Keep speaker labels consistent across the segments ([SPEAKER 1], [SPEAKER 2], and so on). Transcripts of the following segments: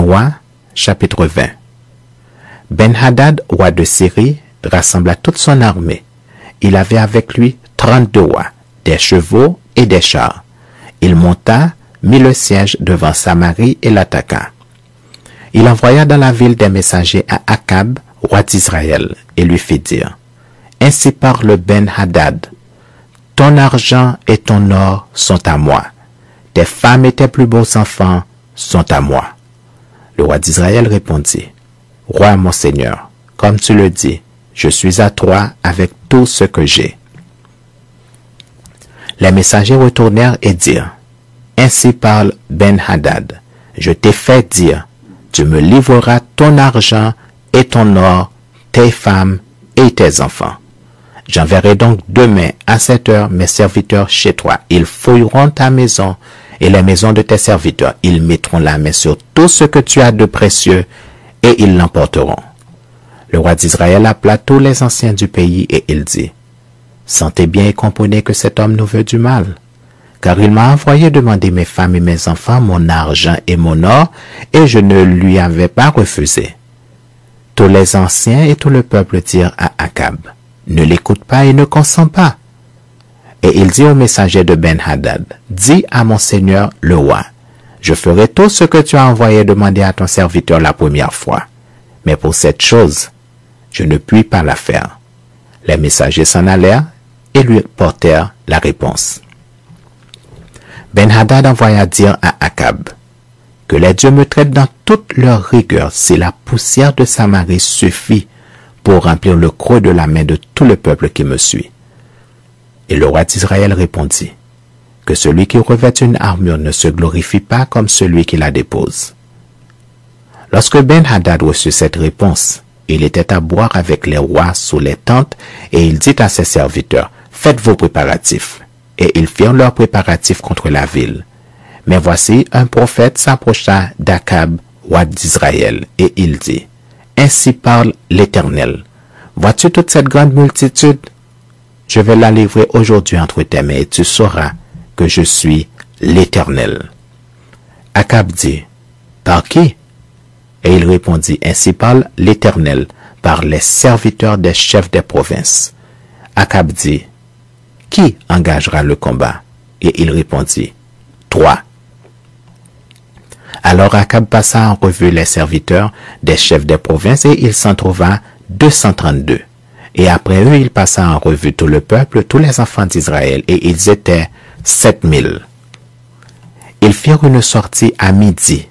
[SPEAKER 1] rois, chapitre 20. Ben-Hadad, roi de Syrie, rassembla toute son armée. Il avait avec lui 32 rois, des chevaux et des chars. Il monta, mit le siège devant Samarie et l'attaqua. Il envoya dans la ville des messagers à Akab, roi d'Israël, et lui fit dire: Ainsi parle Ben-Hadad, ton argent et ton or sont à moi. Tes femmes et tes plus beaux enfants sont à moi. Le roi d'Israël répondit: Roi mon Seigneur, comme tu le dis, je suis à toi avec tout ce que j'ai. Les messagers retournèrent et dirent: Ainsi parle Ben-Hadad, je t'ai fait dire, tu me livreras ton argent et ton or, tes femmes et tes enfants. J'enverrai donc demain à 7 heures mes serviteurs chez toi. Ils fouilleront ta maison et les maisons de tes serviteurs. Ils mettront la main sur tout ce que tu as de précieux et ils l'emporteront. Le roi d'Israël appela tous les anciens du pays et il dit: Sentez bien et comprenez que cet homme nous veut du mal, car il m'a envoyé demander mes femmes et mes enfants, mon argent et mon or, et je ne lui avais pas refusé. Tous les anciens et tout le peuple dirent à Akab: Ne l'écoute pas et ne consens pas. Et il dit au messager de Ben-Hadad: Dis à mon seigneur le roi, je ferai tout ce que tu as envoyé demander à ton serviteur la première fois. Mais pour cette chose, je ne puis pas la faire. Les messagers s'en allèrent et lui portèrent la réponse. Ben-Hadad envoya dire à Akab: Que les dieux me traitent dans toute leur rigueur si la poussière de Samarie suffit pour remplir le creux de la main de tout le peuple qui me suit. Et le roi d'Israël répondit: Que celui qui revêt une armure ne se glorifie pas comme celui qui la dépose. Lorsque Ben-Hadad reçut cette réponse, il était à boire avec les rois sous les tentes, et il dit à ses serviteurs: Faites vos préparatifs. Et ils firent leurs préparatifs contre la ville. Mais voici, un prophète s'approcha d'Akab, roi d'Israël, et il dit: Ainsi parle l'Éternel. Vois-tu toute cette grande multitude? Je vais la livrer aujourd'hui entre tes mains, et tu sauras que je suis l'Éternel. Akab dit: Par qui? Et il répondit: Ainsi parle l'Éternel, par les serviteurs des chefs des provinces. Akab dit: Qui engagera le combat? Et il répondit: Toi. Alors Akab passa en revue les serviteurs des chefs des provinces, et il s'en trouva 232. Et après eux, il passa en revue tout le peuple, tous les enfants d'Israël, et ils étaient 7000. Ils firent une sortie à midi.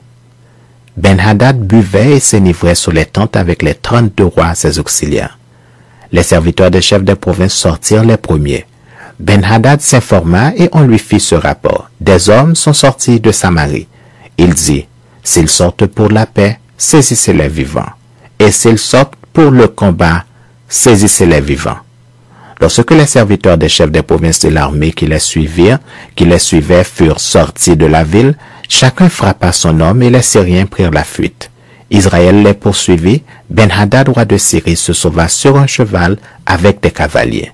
[SPEAKER 1] Ben-Hadad buvait et s'enivrait sous les tentes avec les 32 rois ses auxiliaires. Les serviteurs des chefs des provinces sortirent les premiers. Ben-Hadad s'informa et on lui fit ce rapport: Des hommes sont sortis de Samarie. Il dit: S'ils sortent pour la paix, saisissez-les vivants. Et s'ils sortent pour le combat, saisissez-les vivants. Lorsque les serviteurs des chefs des provinces de l'armée qui les suivaient furent sortis de la ville, chacun frappa son homme et les Syriens prirent la fuite. Israël les poursuivit. Ben-Hadad, roi de Syrie, se sauva sur un cheval avec des cavaliers.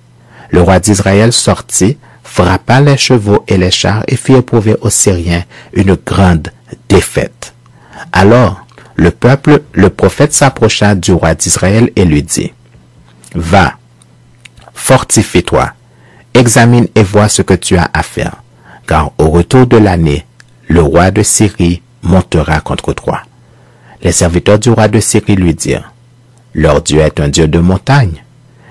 [SPEAKER 1] Le roi d'Israël sortit, frappa les chevaux et les chars et fit éprouver aux Syriens une grande défaite. Alors, le prophète s'approcha du roi d'Israël et lui dit: Va, fortifie-toi, examine et vois ce que tu as à faire, car au retour de l'année, le roi de Syrie montera contre toi. Les serviteurs du roi de Syrie lui dirent: Leur Dieu est un Dieu de montagne.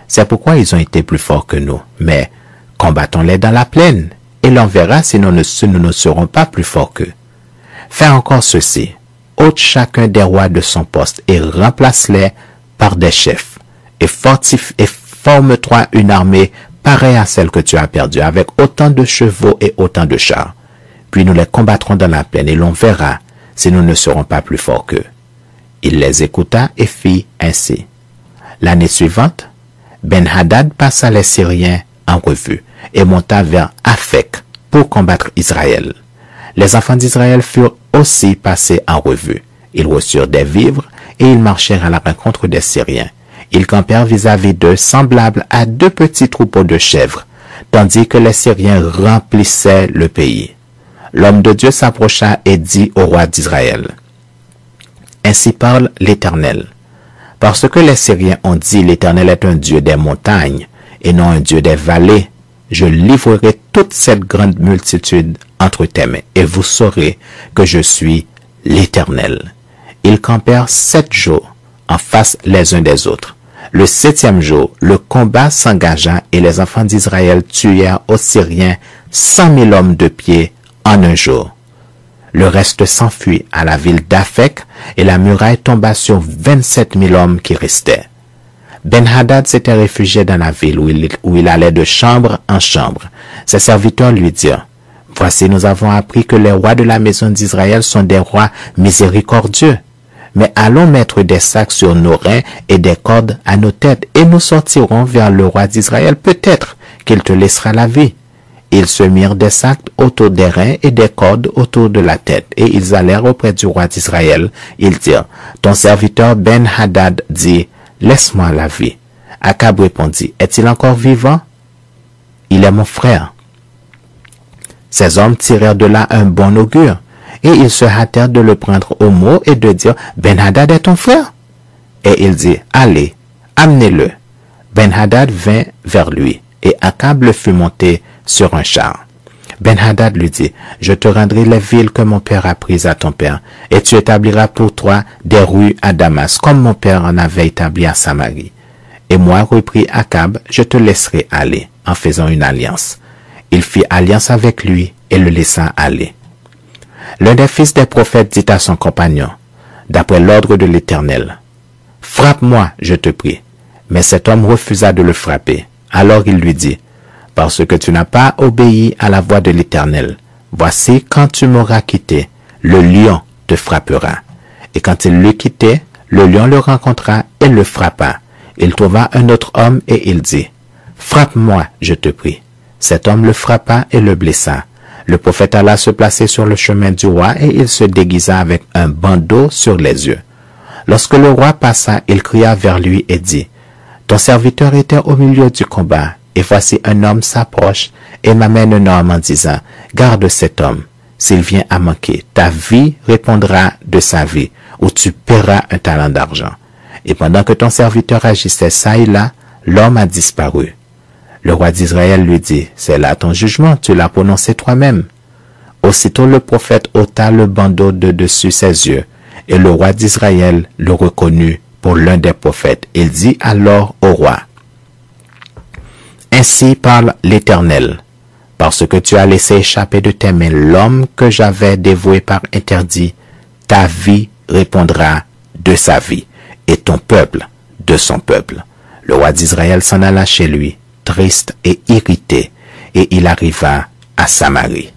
[SPEAKER 1] C'est pourquoi ils ont été plus forts que nous. Mais combattons-les dans la plaine, et l'on verra si nous ne serons pas plus forts qu'eux. Fais encore ceci: ôte chacun des rois de son poste et remplace-les par des chefs, et forme-toi une armée pareille à celle que tu as perdue, avec autant de chevaux et autant de chars. Puis nous les combattrons dans la plaine, et l'on verra si nous ne serons pas plus forts qu'eux. Il les écouta et fit ainsi. L'année suivante, Ben-Hadad passa les Syriens en revue et monta vers Aphek pour combattre Israël. Les enfants d'Israël furent aussi passés en revue. Ils reçurent des vivres et ils marchèrent à la rencontre des Syriens. Ils campèrent vis-à-vis d'eux, semblables à 2 petits troupeaux de chèvres, tandis que les Syriens remplissaient le pays. L'homme de Dieu s'approcha et dit au roi d'Israël: Ainsi parle l'Éternel. Parce que les Syriens ont dit l'Éternel est un Dieu des montagnes et non un Dieu des vallées, je livrerai toute cette grande multitude entre tes mains et vous saurez que je suis l'Éternel. Ils campèrent 7 jours en face les uns des autres. Le 7e jour, le combat s'engagea et les enfants d'Israël tuèrent aux Syriens 100 000 hommes de pied en un jour. Le reste s'enfuit à la ville d'Aphek et la muraille tomba sur 27 000 hommes qui restaient. Ben-Hadad s'était réfugié dans la ville où il allait de chambre en chambre. Ses serviteurs lui dirent, « Voici, nous avons appris que les rois de la maison d'Israël sont des rois miséricordieux. Mais allons mettre des sacs sur nos reins et des cordes à nos têtes, et nous sortirons vers le roi d'Israël. Peut-être qu'il te laissera la vie. » Ils se mirent des sacs autour des reins et des cordes autour de la tête, et ils allèrent auprès du roi d'Israël. Ils dirent, « Ton serviteur Ben-Hadad dit, laisse-moi la vie. » Akab répondit, « Est-il encore vivant? Il est mon frère. » Ces hommes tirèrent de là un bon augure, et ils se hâtèrent de le prendre au mot et de dire, « Ben-Hadad est ton frère? » Et il dit, « Allez, amenez-le. » Ben-Hadad vint vers lui, et Akab le fit monter sur un char. Ben-Hadad lui dit, « Je te rendrai les villes que mon père a prises à ton père, et tu établiras pour toi des rues à Damas, comme mon père en avait établi à Samarie. Et moi, reprit Akab, je te laisserai aller, en faisant une alliance. » Il fit alliance avec lui et le laissa aller. L'un des fils des prophètes dit à son compagnon, d'après l'ordre de l'Éternel, « Frappe-moi, je te prie. » Mais cet homme refusa de le frapper. Alors il lui dit, « Parce que tu n'as pas obéi à la voix de l'Éternel, voici quand tu m'auras quitté, le lion te frappera. » Et quand il l'eut quitté, le lion le rencontra et le frappa. Il trouva un autre homme et il dit, « Frappe-moi, je te prie. » Cet homme le frappa et le blessa. Le prophète alla se placer sur le chemin du roi et il se déguisa avec un bandeau sur les yeux. Lorsque le roi passa, il cria vers lui et dit, « Ton serviteur était au milieu du combat, et voici un homme s'approche et m'amène un homme en disant, « Garde cet homme, s'il vient à manquer, ta vie répondra de sa vie, ou tu paieras un talent d'argent. » Et pendant que ton serviteur agissait ça et là, l'homme a disparu. Le roi d'Israël lui dit, « C'est là ton jugement, tu l'as prononcé toi-même. » Aussitôt le prophète ôta le bandeau de dessus ses yeux, et le roi d'Israël le reconnut pour l'un des prophètes. Il dit alors au roi, « Ainsi parle l'Éternel, parce que tu as laissé échapper de tes mains l'homme que j'avais dévoué par interdit, ta vie répondra de sa vie, et ton peuple de son peuple. » Le roi d'Israël s'en alla chez lui, triste et irrité, et il arriva à Samarie.